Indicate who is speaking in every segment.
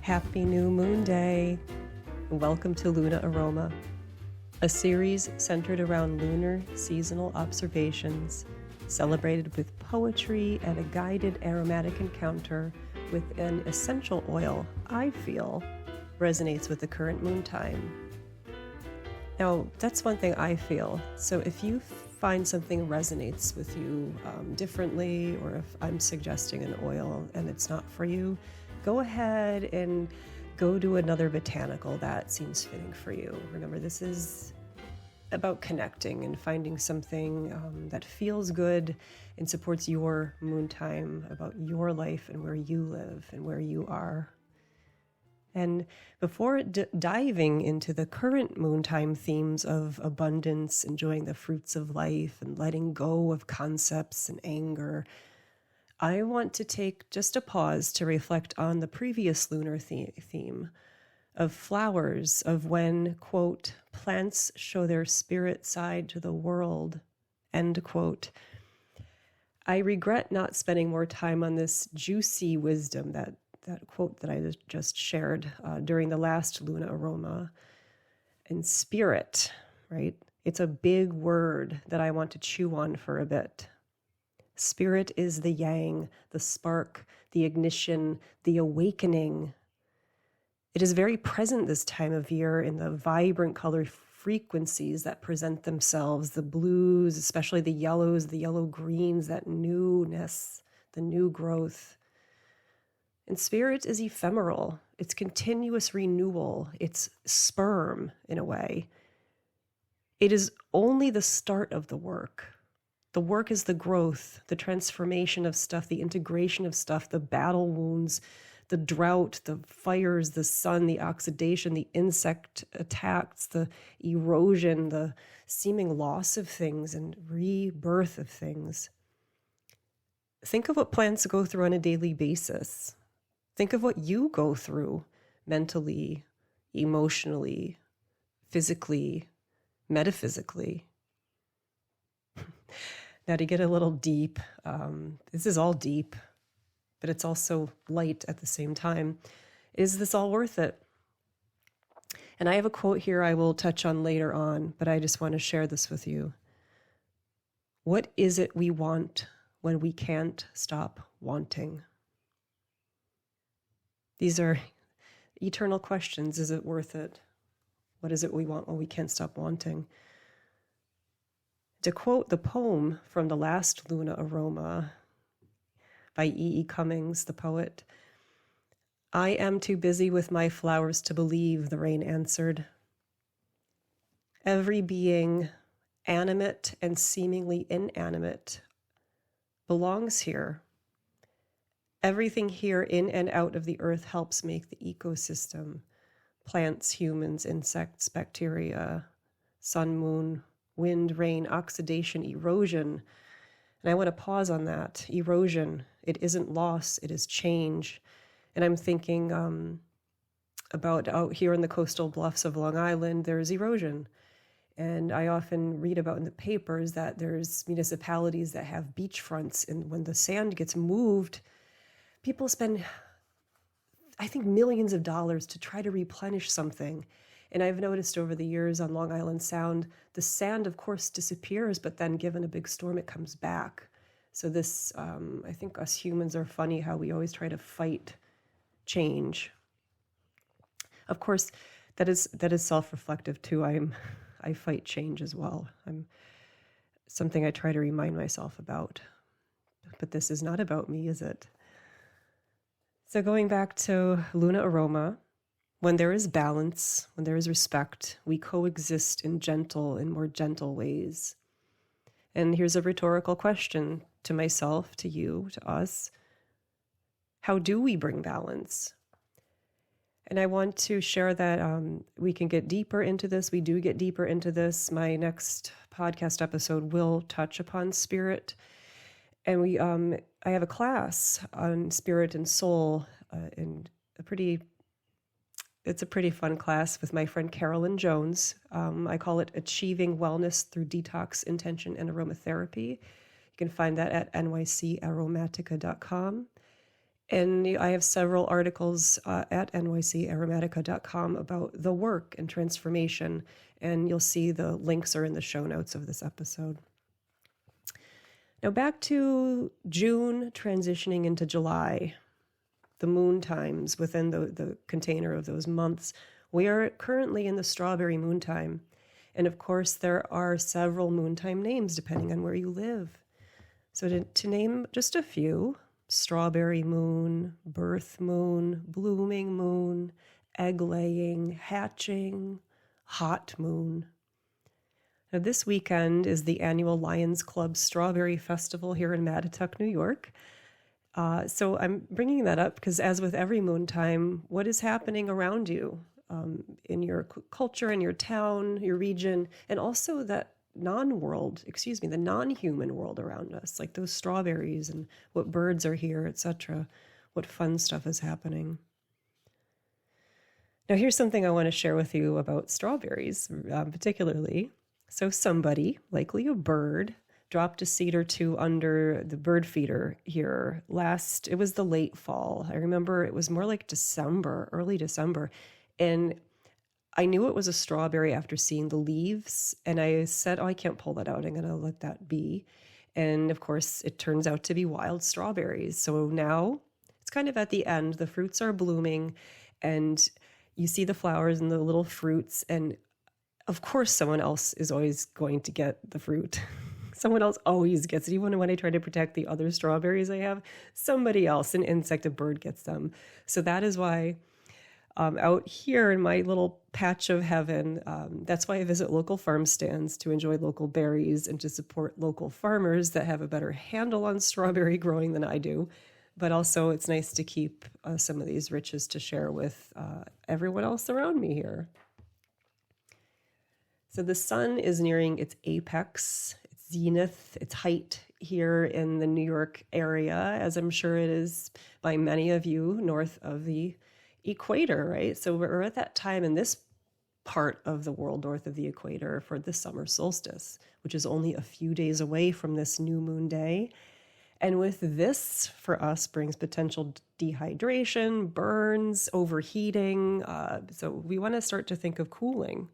Speaker 1: Happy New Moon Day! Welcome to Luna Aroma, a series centered around lunar seasonal observations, celebrated with poetry and a guided aromatic encounter with an essential oil I feel resonates with the current moon time. Now, that's one thing I feel. So if you find something resonates with you differently, or if I'm suggesting an oil and it's not for you, go ahead and go to another botanical that seems fitting for you. Remember, this is about connecting and finding something that feels good and supports your moon time, about your life and where you live and where you are. And before diving into the current moontime themes of abundance, enjoying the fruits of life, and letting go of concepts and anger, I want to take just a pause to reflect on the previous lunar theme of flowers, of when, quote, plants show their spirit side to the world, end quote. I regret not spending more time on this juicy wisdom, that quote that I just shared during the last Luna Aroma. And spirit, right? It's a big word that I want to chew on for a bit. Spirit is the yang, the spark, the ignition, the awakening. It is very present this time of year in the vibrant color frequencies that present themselves, the blues, especially the yellows, the yellow-greens, that newness, the new growth. And spirit is ephemeral. It's continuous renewal. It's sperm, in a way. It is only the start of the work. The work is the growth, the transformation of stuff, the integration of stuff, the battle wounds, the drought, the fires, the sun, the oxidation, the insect attacks, the erosion, the seeming loss of things and rebirth of things. Think of what plants go through on a daily basis. Think of what you go through mentally, emotionally, physically, metaphysically. Now, to get a little deep, this is all deep, but it's also light at the same time. Is this all worth it? And I have a quote here I will touch on later on, but I just want to share this with you. What is it we want when we can't stop wanting? These are eternal questions. Is it worth it? What is it we want when we can't stop wanting? To quote the poem from the last Luna Aroma by E. Cummings, the poet, "I am too busy with my flowers to believe," the rain answered. Every being, animate and seemingly inanimate, belongs here. Everything here in and out of the earth helps make the ecosystem. Plants, humans, insects, bacteria, sun, moon, wind, rain, oxidation, erosion. And I want to pause on that. Erosion. It isn't loss, it is change. And I'm thinking about out here in the coastal bluffs of Long Island, there's erosion. And I often read about in the papers that there's municipalities that have beachfronts, and when the sand gets moved, people spend, I think, millions of dollars to try to replenish something. And I've noticed over the years on Long Island Sound, the sand, of course, disappears, but then given a big storm, it comes back. So this, I think us humans are funny how we always try to fight change. Of course, that is self-reflective too. I fight change as well. I'm something I try to remind myself about. But this is not about me, is it? So going back to Luna Aroma, when there is balance, when there is respect, we coexist in more gentle ways. And here's a rhetorical question to myself, to you, to us. How do we bring balance? And I want to share that we can get deeper into this. We do get deeper into this. My next podcast episode will touch upon spirit. And I have a class on spirit and soul, in it's a pretty fun class with my friend Carolyn Jones. I call it Achieving Wellness Through Detox, Intention, and Aromatherapy. You can find that at nycaromatica.com. And I have several articles at nycaromatica.com about the work and transformation, and you'll see the links are in the show notes of this episode. Now back to June, transitioning into July, the moon times within the container of those months. We are currently in the Strawberry Moontime. And of course, there are several moontime names depending on where you live. So to name just a few: strawberry moon, birth moon, blooming moon, egg laying, hatching, hot moon. Now, this weekend is the annual Lions Club Strawberry Festival here in Mattituck, New York. So I'm bringing that up because, as with every moontime, what is happening around you in your culture, in your town, your region, and also the non-human world around us, like those strawberries and what birds are here, etc. What fun stuff is happening. Now, here's something I want to share with you about strawberries, particularly. So somebody, likely a bird, dropped a seed or two under the bird feeder here it was the late fall. I remember it was more like December, early December. And I knew it was a strawberry after seeing the leaves. And I said, I can't pull that out. I'm going to let that be. And of course, it turns out to be wild strawberries. So now it's kind of at the end. The fruits are blooming and you see the flowers and the little fruits. And of course, someone else is always going to get the fruit. Someone else always gets it. Even when I try to protect the other strawberries I have, somebody else, an insect, a bird gets them. So that is why out here in my little patch of heaven, that's why I visit local farm stands to enjoy local berries and to support local farmers that have a better handle on strawberry growing than I do. But also it's nice to keep some of these riches to share with everyone else around me here. So the sun is nearing its apex, its zenith, its height here in the New York area, as I'm sure it is by many of you north of the equator, right? So we're at that time in this part of the world north of the equator for the summer solstice, which is only a few days away from this new moon day. And with this, for us, brings potential dehydration, burns, overheating. So we want to start to think of cooling.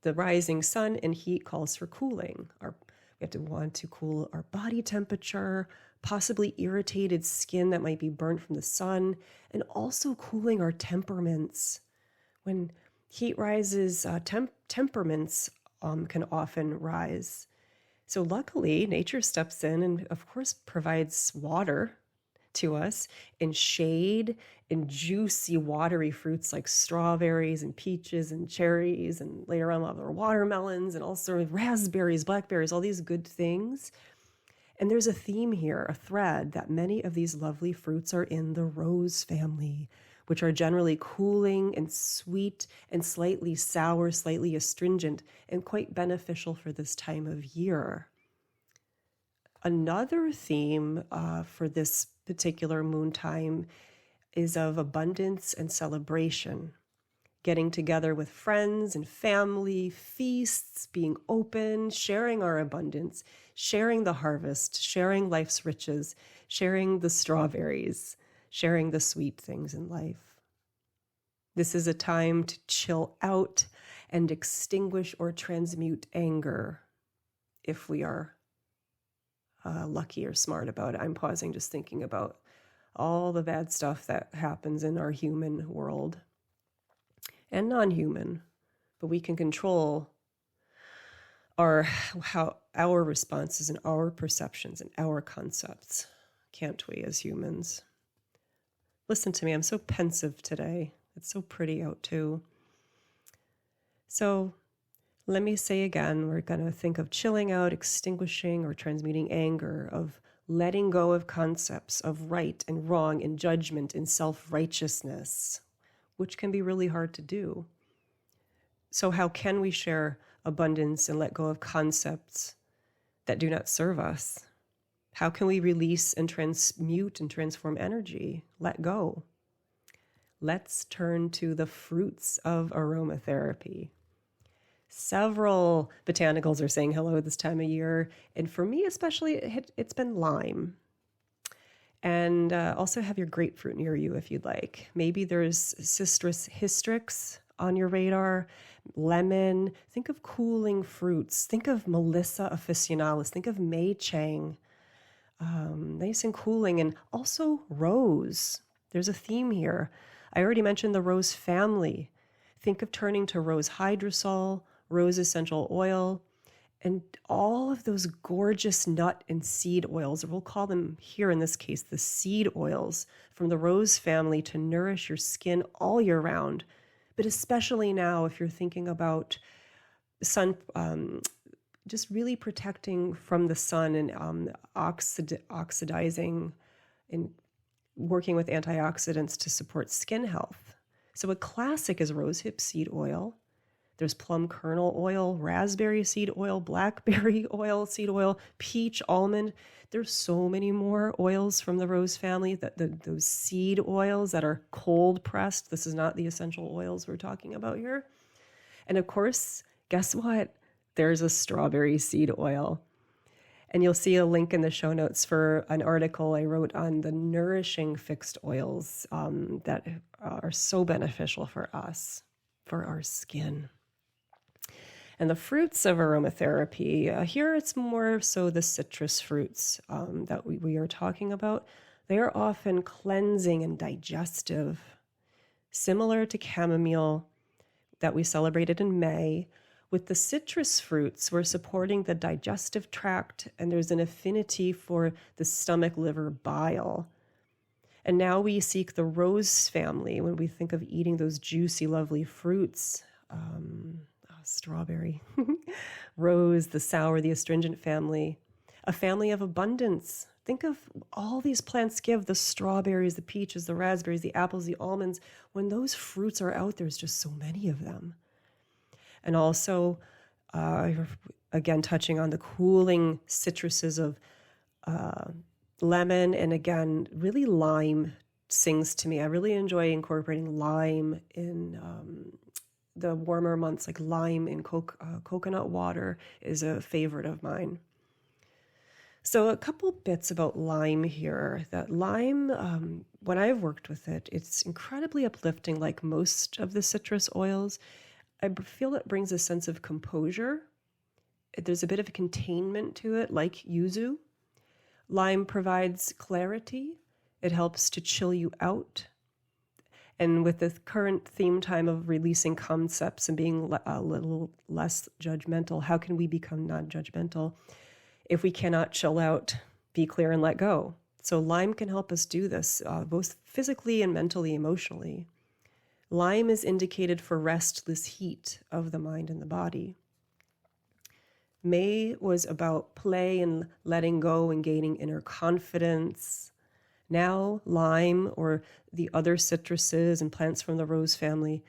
Speaker 1: The rising sun and heat calls for cooling. We have to want to cool our body temperature, possibly irritated skin that might be burnt from the sun, and also cooling our temperaments. When heat rises, temperaments can often rise. So luckily, nature steps in and, of course, provides water to us in shade and juicy, watery fruits like strawberries and peaches and cherries, and later on we'll have our watermelons and also raspberries, blackberries, all these good things. And there's a theme here, a thread, that many of these lovely fruits are in the rose family, which are generally cooling and sweet and slightly sour, slightly astringent, and quite beneficial for this time of year. Another theme for this particular moontime is of abundance and celebration. Getting together with friends and family, feasts, being open, sharing our abundance, sharing the harvest, sharing life's riches, sharing the strawberries, sharing the sweet things in life. This is a time to chill out and extinguish or transmute anger if we are lucky or smart about it. I'm pausing just thinking about all the bad stuff that happens in our human world and non-human, but we can control our responses and our perceptions and our concepts, can't we, as humans? Listen to me, I'm so pensive today. It's so pretty out too. So let me say again, we're going to think of chilling out, extinguishing, or transmuting anger, of letting go of concepts of right and wrong and judgment and self-righteousness, which can be really hard to do. So how can we share abundance and let go of concepts that do not serve us? How can we release and transmute and transform energy? Let go. Let's turn to the fruits of aromatherapy. Several botanicals are saying hello this time of year, and for me especially, it's been lime. And also have your grapefruit near you if you'd like. Maybe there's citrus hystrix on your radar, lemon. Think of cooling fruits. Think of Melissa officinalis. Think of Mei Chang. Nice and cooling. And also rose. There's a theme here. I already mentioned the rose family. Think of turning to rose hydrosol, rose essential oil, and all of those gorgeous nut and seed oils, or we'll call them here in this case, the seed oils from the rose family to nourish your skin all year round. But especially now, if you're thinking about sun, just really protecting from the sun and oxidizing and working with antioxidants to support skin health. So a classic is rosehip seed oil. There's plum kernel oil, raspberry seed oil, blackberry oil, seed oil, peach, almond. There's so many more oils from the rose family, those seed oils that are cold pressed. This is not the essential oils we're talking about here. And of course, guess what? There's a strawberry seed oil. And you'll see a link in the show notes for an article I wrote on the nourishing fixed oils that are so beneficial for us, for our skin. And the fruits of aromatherapy, here it's more so the citrus fruits that we are talking about. They are often cleansing and digestive, similar to chamomile that we celebrated in May. With the citrus fruits, we're supporting the digestive tract, and there's an affinity for the stomach, liver, bile. And now we seek the rose family when we think of eating those juicy, lovely fruits. Strawberry, rose, the sour, the astringent family, a family of abundance. Think of all these plants give, the strawberries, the peaches, the raspberries, the apples, the almonds. When those fruits are out, there's just so many of them. And also, again, touching on the cooling citruses of lemon, and again, really lime sings to me. I really enjoy incorporating lime in the warmer months, like lime in coconut water is a favorite of mine. So a couple bits about lime here. That lime, when I've worked with it, it's incredibly uplifting like most of the citrus oils. I feel it brings a sense of composure. There's a bit of a containment to it, like yuzu. Lime provides clarity. It helps to chill you out. And with the current theme time of releasing concepts and being a little less judgmental, how can we become non-judgmental if we cannot chill out, be clear, and let go? So lime can help us do this, both physically and mentally, emotionally. Lime is indicated for restless heat of the mind and the body. May was about play and letting go and gaining inner confidence. Now, lime, or the other citruses and plants from the rose family,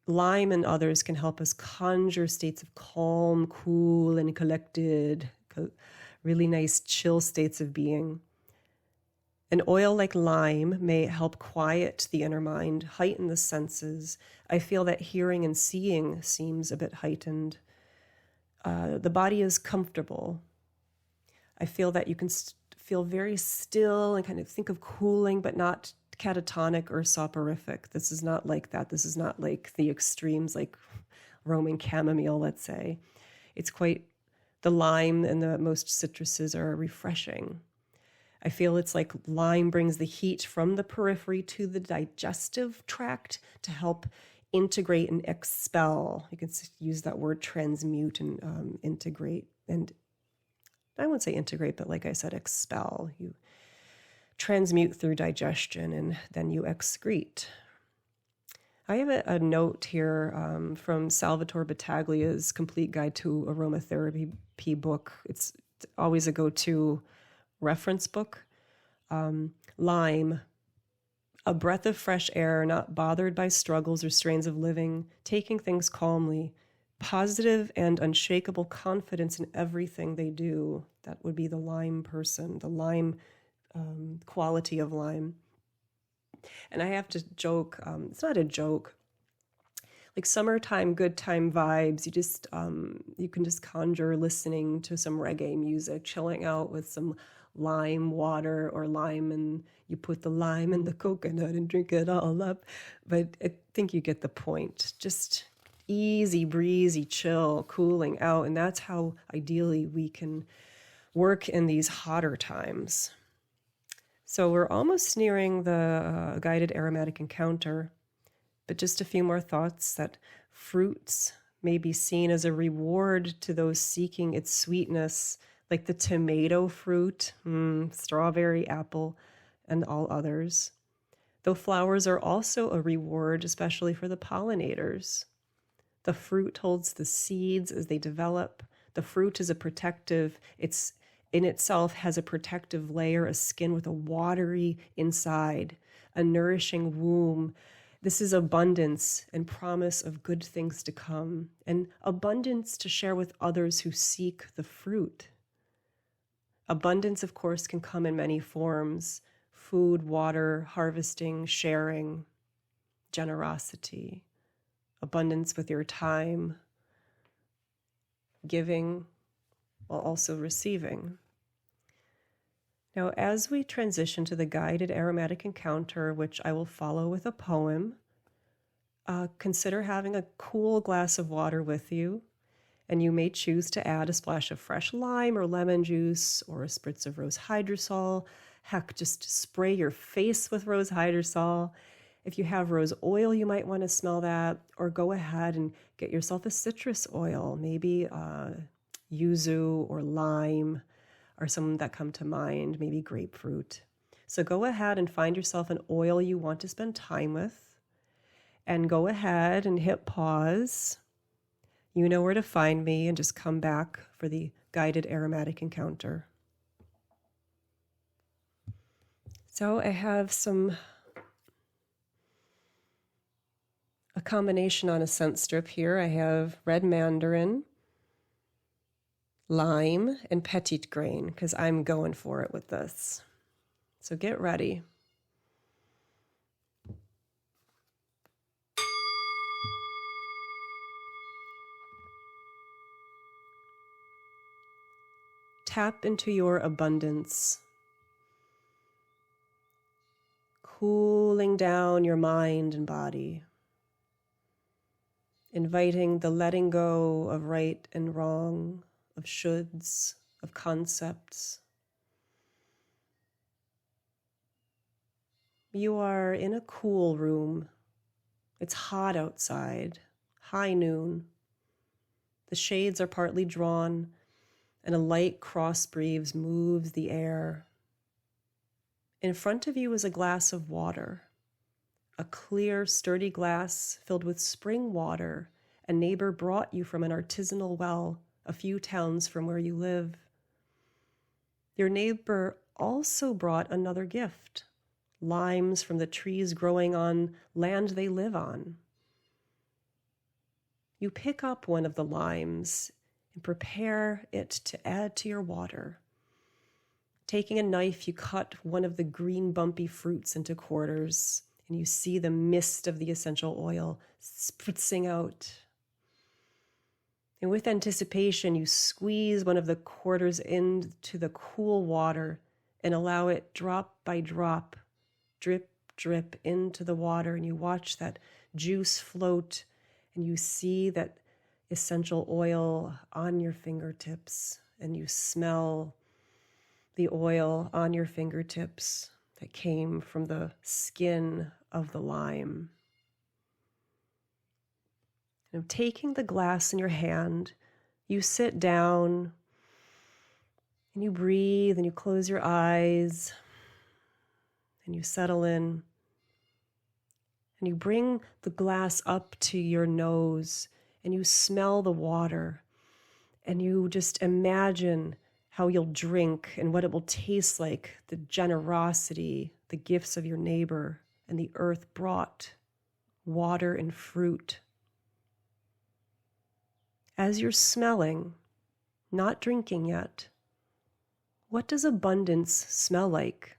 Speaker 1: lime and others can help us conjure states of calm, cool, and collected, really nice chill states of being. An oil like lime may help quiet the inner mind, heighten the senses. I feel that hearing and seeing seems a bit heightened. The body is comfortable. I feel that you can feel very still and kind of think of cooling, but not catatonic or soporific. This is not like that. This is not like the extremes like Roman chamomile, let's say. It's quite, the lime and the most citruses are refreshing. I feel it's like lime brings the heat from the periphery to the digestive tract to help integrate and expel. You can use that word transmute and integrate. And I won't say integrate, but like I said, expel. You transmute through digestion and then you excrete. I have a note here from Salvatore Battaglia's Complete Guide to Aromatherapy book. It's always a go-to reference book. Lime, a breath of fresh air, not bothered by struggles or strains of living, taking things calmly, positive and unshakable confidence in everything they do. That would be the lime person, the lime quality of lime. And I have to joke, it's not a joke. like summertime, good time vibes. You can just conjure listening to some reggae music, chilling out with some lime water or lime, and you put the lime in the coconut and drink it all up. But I think you get the point. Just easy breezy, chill, cooling out. And that's how ideally we can work in these hotter times. So we're almost nearing the guided aromatic encounter, but just a few more thoughts that fruits may be seen as a reward to those seeking its sweetness, like the tomato fruit, strawberry, apple, and all others. Though flowers are also a reward, especially for the pollinators. The fruit holds the seeds as they develop. The fruit is a protective, it's in itself has a protective layer, a skin with a watery inside, a nourishing womb. This is abundance and promise of good things to come, and abundance to share with others who seek the fruit. Abundance, of course, can come in many forms: food, water, harvesting, sharing, generosity, abundance with your time, giving while also receiving. Now, as we transition to the guided aromatic encounter, which I will follow with a poem, consider having a cool glass of water with you, and you may choose to add a splash of fresh lime or lemon juice or a spritz of rose hydrosol. Heck, just spray your face with rose hydrosol. If you have rose oil, you might want to smell that, or go ahead and get yourself a citrus oil, maybe yuzu or lime, are some that come to mind, maybe grapefruit. So go ahead and find yourself an oil you want to spend time with, and go ahead and hit pause. You know where to find me, and just come back for the guided aromatic encounter. So I have a combination on a scent strip here. I have red mandarin, lime, and petite grain, because I'm going for it with this. So get ready. Tap into your abundance, cooling down your mind and body, inviting the letting go of right and wrong, of shoulds, of concepts. You are in a cool room. It's hot outside, high noon. The shades are partly drawn, and a light cross breeze moves the air. In front of you is a glass of water, a clear, sturdy glass filled with spring water a neighbor brought you from an artisanal well a few towns from where you live. Your neighbor also brought another gift, limes from the trees growing on land they live on. You pick up one of the limes and prepare it to add to your water. Taking a knife, you cut one of the green bumpy fruits into quarters, and you see the mist of the essential oil spritzing out. And with anticipation, you squeeze one of the quarters into the cool water and allow it drop by drop, drip, drip into the water. And you watch that juice float, and you see that essential oil on your fingertips, and you smell the oil on your fingertips that came from the skin of the lime. And taking the glass in your hand, you sit down and you breathe and you close your eyes and you settle in and you bring the glass up to your nose and you smell the water and you just imagine how you'll drink and what it will taste like, the generosity, the gifts of your neighbor, and the earth brought water and fruit. As you're smelling, not drinking yet, what does abundance smell like?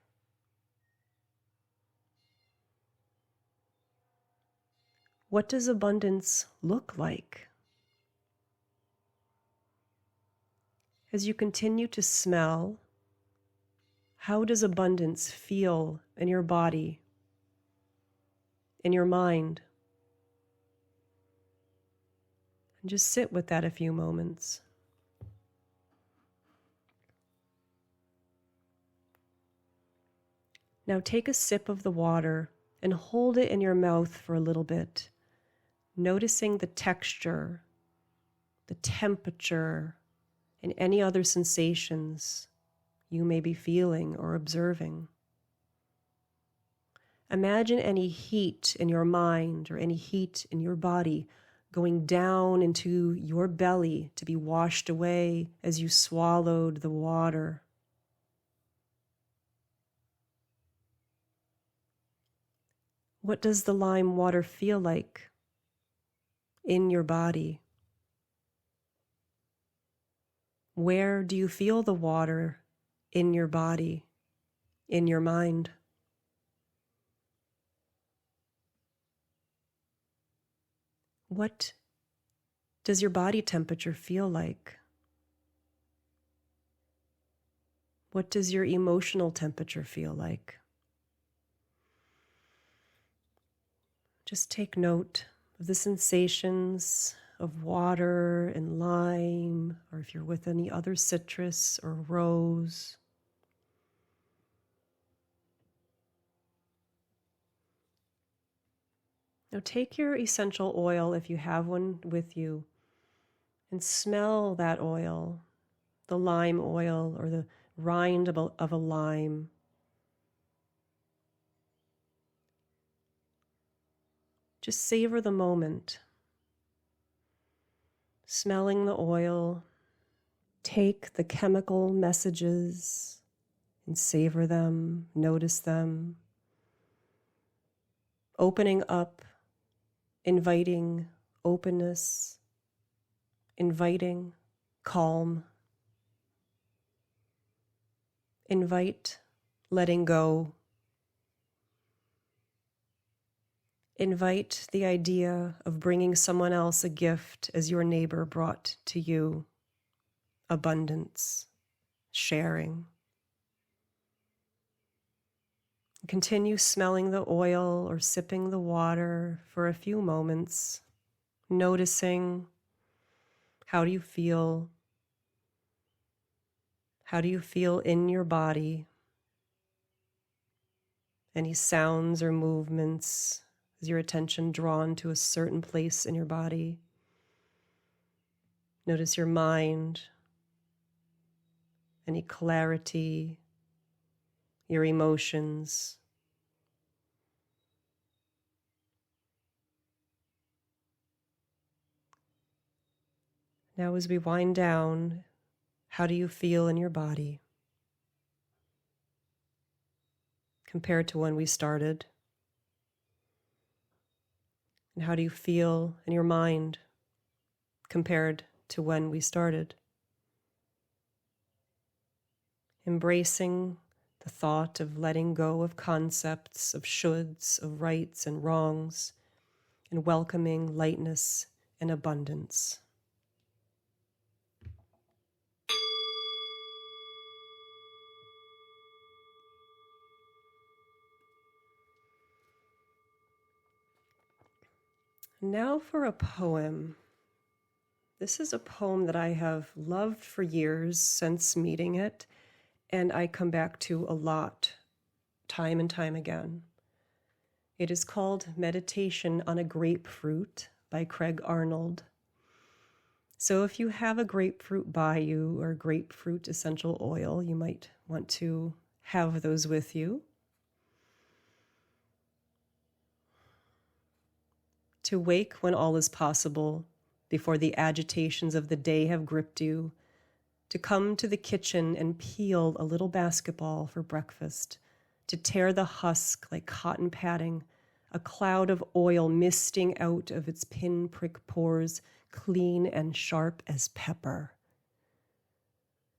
Speaker 1: What does abundance look like? As you continue to smell, how does abundance feel in your body, in your mind? And just sit with that a few moments. Now take a sip of the water and hold it in your mouth for a little bit, noticing the texture, the temperature, and any other sensations you may be feeling or observing. Imagine any heat in your mind or any heat in your body going down into your belly to be washed away as you swallowed the water. What does the lime water feel like in your body? Where do you feel the water in your body, in your mind? What does your body temperature feel like? What does your emotional temperature feel like? Just take note of the sensations of water and lime, or if you're with any other citrus or rose. Now take your essential oil, if you have one with you, and smell that oil, the lime oil or the rind of a lime. Just savor the moment. Smelling the oil, take the chemical messages and savor them, notice them. Opening up, inviting openness, inviting calm. Invite letting go. Invite the idea of bringing someone else a gift as your neighbor brought to you. Abundance, sharing. Continue smelling the oil or sipping the water for a few moments, noticing how do you feel? How do you feel in your body? Any sounds or movements? Is your attention drawn to a certain place in your body? Notice your mind, any clarity, your emotions. Now as we wind down, how do you feel in your body compared to when we started? And how do you feel in your mind compared to when we started? Embracing the thought of letting go of concepts, of shoulds, of rights and wrongs, and welcoming lightness and abundance. Now for a poem. This is a poem that I have loved for years since meeting it, and I come back to a lot, time and time again. It is called Meditation on a Grapefruit by Craig Arnold. So if you have a grapefruit by you or grapefruit essential oil, you might want to have those with you. To wake when all is possible, before the agitations of the day have gripped you, to come to the kitchen and peel a little basketball for breakfast, to tear the husk like cotton padding, a cloud of oil misting out of its pinprick pores, clean and sharp as pepper.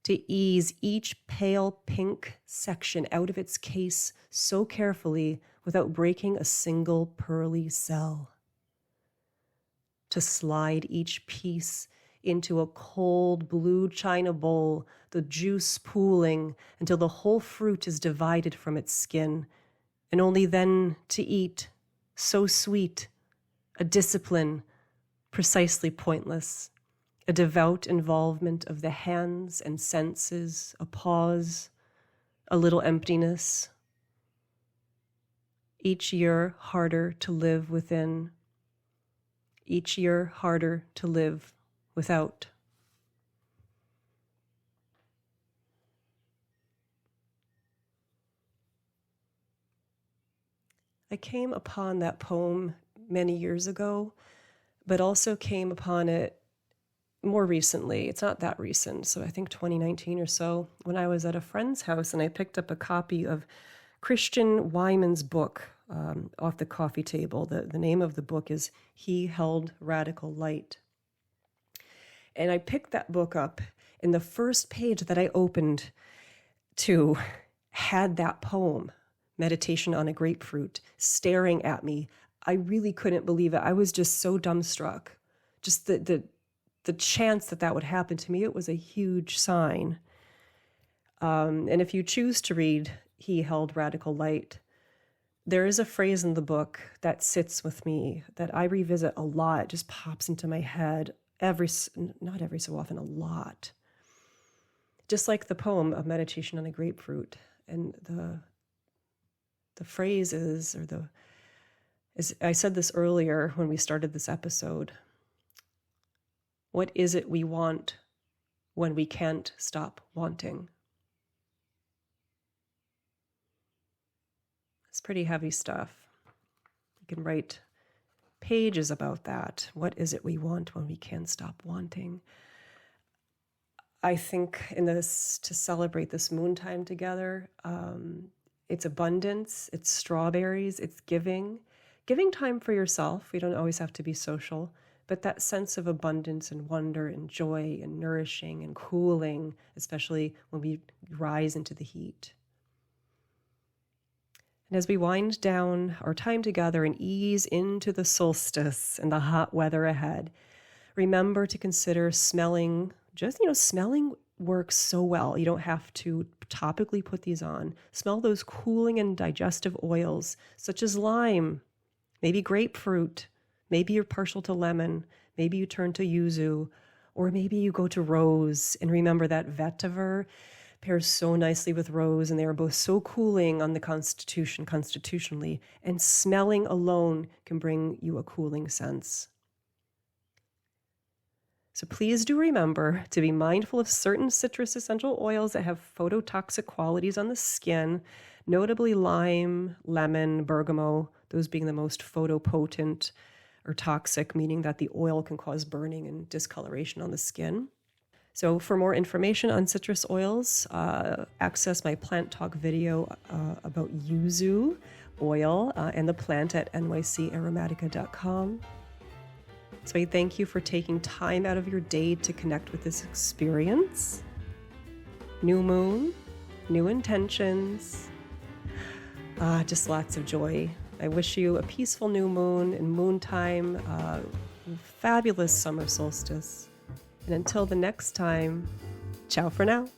Speaker 1: To ease each pale pink section out of its case so carefully without breaking a single pearly cell. to slide each piece into a cold blue china bowl, the juice pooling until the whole fruit is divided from its skin, and only then to eat, so sweet, a discipline precisely pointless, a devout involvement of the hands and senses, a pause, a little emptiness. Each year harder to live within, each year harder to live without. I came upon that poem many years ago, but also came upon it more recently. It's not that recent, so I think 2019 or so, when I was at a friend's house and I picked up a copy of Christian Wyman's book off the coffee table. The name of the book is He Held Radical Light. And I picked that book up, and the first page that I opened to had that poem, Meditation on a Grapefruit, staring at me. I really couldn't believe it. I was just so dumbstruck. Just the chance that would happen to me, it was a huge sign. And if you choose to read He Held Radical Light, there is a phrase in the book that sits with me that I revisit a lot. It just pops into my head not every so often, a lot. Just like the poem of Meditation on a Grapefruit. And the phrase is, I said this earlier when we started this episode. What is it we want when we can't stop wanting? It's pretty heavy stuff. You can write pages about that. What is it we want when we can't stop wanting? I think to celebrate this moontime together, it's abundance, it's strawberries, it's giving time for yourself. We don't always have to be social, but that sense of abundance and wonder and joy and nourishing and cooling, especially when we rise into the heat. And as we wind down our time together and ease into the solstice and the hot weather ahead, remember to consider smelling. Smelling works so well. You don't have to topically put these on. Smell those cooling and digestive oils, such as lime, maybe grapefruit, maybe you're partial to lemon, maybe you turn to yuzu, or maybe you go to rose. And remember that vetiver pairs so nicely with rose, and they are both so cooling on the constitutionally, and smelling alone can bring you a cooling sense. So please do remember to be mindful of certain citrus essential oils that have phototoxic qualities on the skin, notably lime, lemon, bergamot, those being the most photopotent or toxic, meaning that the oil can cause burning and discoloration on the skin. So for more information on citrus oils, access my plant talk video about yuzu oil and the plant at nycaromatica.com. So I thank you for taking time out of your day to connect with this experience. New moon, new intentions, just lots of joy. I wish you a peaceful new moon and moontime, fabulous summer solstice. And until the next time, ciao for now.